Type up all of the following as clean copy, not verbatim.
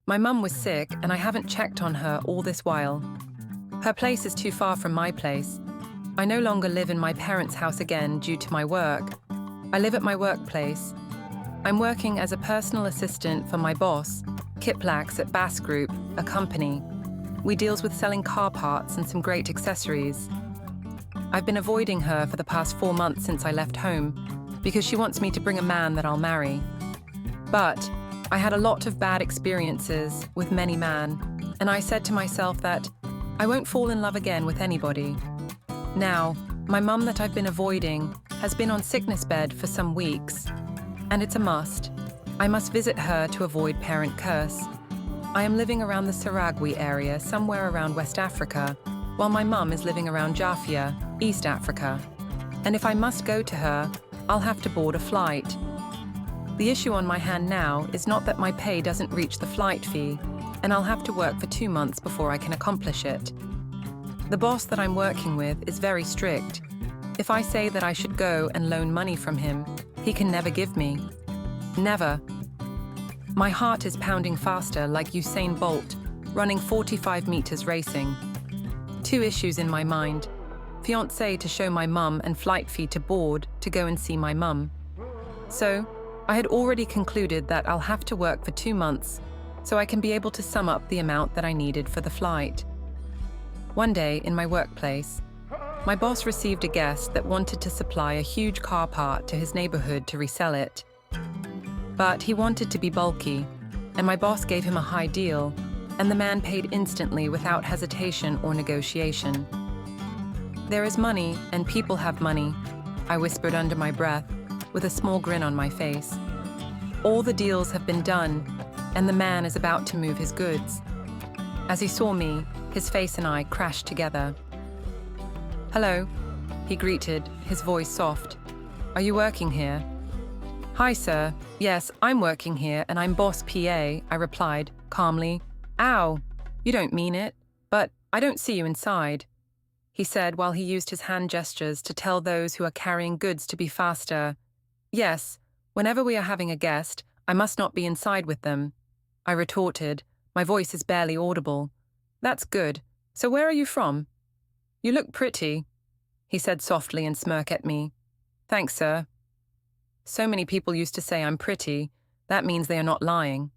My mum was sick and I haven't checked on her all this while. Her place is too far from my place. I no longer live in my parents' house again due to my work. I live at my workplace. I'm working as a personal assistant for my boss, Kiplax at Bass Group, a company. We deals with selling car parts and some great accessories. I've been avoiding her for the past 4 months since I left home because she wants me to bring a man that I'll marry. But I had a lot of bad experiences with many men, and I said to myself that I won't fall in love again with anybody. Now, my mum that I've been avoiding has been on sickness bed for some weeks, and it's a must. I must visit her to avoid parent curse. I am living around the Saragui area, somewhere around West Africa, while my mum is living around Jafia, East Africa. And if I must go to her, I'll have to board a flight. The issue on my hand now is not that my pay doesn't reach the flight fee, and I'll have to work for 2 months before I can accomplish it. The boss that I'm working with is very strict. If I say that I should go and loan money from him, he can never give me. Never. My heart is pounding faster like Usain Bolt, running 45 meters racing. 2 issues in my mind: fiancé to show my mum and flight fee to board to go and see my mum. So, I had already concluded that I'll have to work for 2 months so I can be able to sum up the amount that I needed for the flight. One day in my workplace, my boss received a guest that wanted to supply a huge car part to his neighborhood to resell it. But he wanted to be bulky, and my boss gave him a high deal, and the man paid instantly without hesitation or negotiation. "There is money, and people have money," I whispered under my breath, with a small grin on my face. All the deals have been done, and the man is about to move his goods. As he saw me, his face and I crashed together. "Hello," he greeted, his voice soft. "Are you working here?" "Hi, sir. Yes, I'm working here, and I'm boss PA," I replied, calmly. "Ow, you don't mean it, but I don't see you inside," he said while he used his hand gestures to tell those who are carrying goods to be faster. "Yes, whenever we are having a guest, I must not be inside with them," I retorted, my voice is barely audible. "That's good. So where are you from?" "You look pretty," he said softly and smirked at me. "Thanks, sir." So many people used to say I'm pretty. That means they are not lying.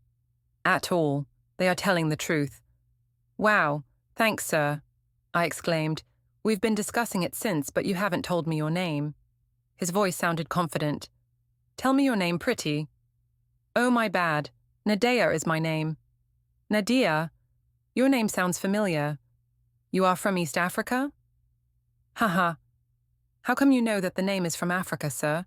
At all. They are telling the truth. "Wow, thanks, sir," I exclaimed. "We've been discussing it since, but you haven't told me your name." His voice sounded confident. "Tell me your name, pretty." "Oh, my bad. Nadea is my name." "Nadea? Your name sounds familiar. You are from East Africa?" "Haha. How come you know that the name is from Africa, sir?"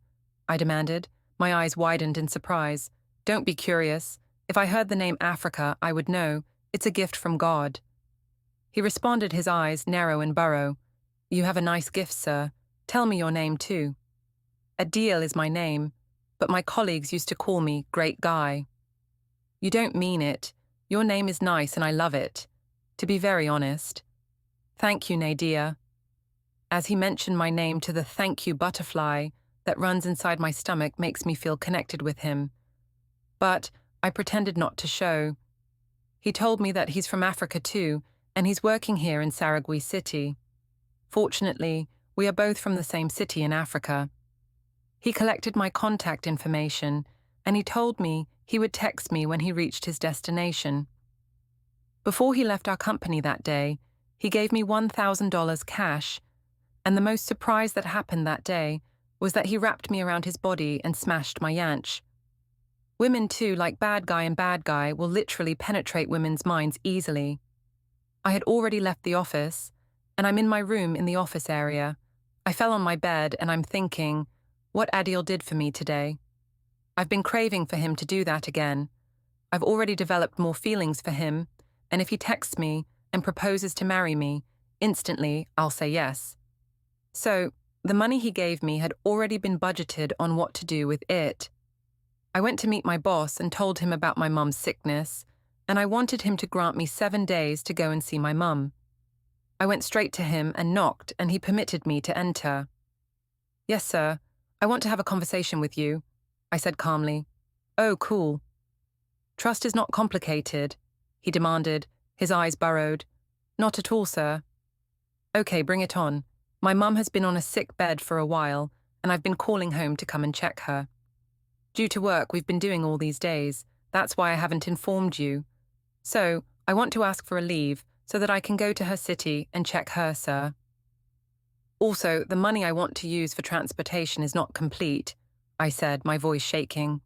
I demanded, my eyes widened in surprise. "Don't be curious. If I heard the name Africa, I would know. It's a gift from God." He responded, his eyes narrow and burrow. "You have a nice gift, sir. Tell me your name, too." "Adiel is my name, but my colleagues used to call me Great Guy." "You don't mean it. Your name is nice and I love it, to be very honest." "Thank you, Nadea." As he mentioned my name, to the thank you butterfly that runs inside my stomach makes me feel connected with him. But I pretended not to show. He told me that he's from Africa too, and he's working here in Saragui City. Fortunately, we are both from the same city in Africa. He collected my contact information, and he told me he would text me when he reached his destination. Before he left our company that day, he gave me $1,000 cash, and the most surprise that happened that day was that he wrapped me around his body and smashed my yanch. Women too, like bad guy and bad guy, will literally penetrate women's minds easily. I had already left the office, and I'm in my room in the office area. I fell on my bed and I'm thinking, what Adiel did for me today. I've been craving for him to do that again. I've already developed more feelings for him, and if he texts me and proposes to marry me, instantly I'll say yes. So, the money he gave me had already been budgeted on what to do with it. I went to meet my boss and told him about my mum's sickness, and I wanted him to grant me 7 days to go and see my mum. I went straight to him and knocked, and he permitted me to enter. "Yes, sir. I want to have a conversation with you," I said calmly. "Oh, cool." Trust is not complicated. he demanded, his eyes burrowed. Not at all, sir. Okay, bring it on. My mum has been on a sick bed for a while, and I've been calling home to come and check her. Due to work we've been doing all these days, that's why I haven't informed you. So, I want to ask for a leave so that I can go to her city and check her, sir. Also, the money I want to use for transportation is not complete, I said, my voice shaking.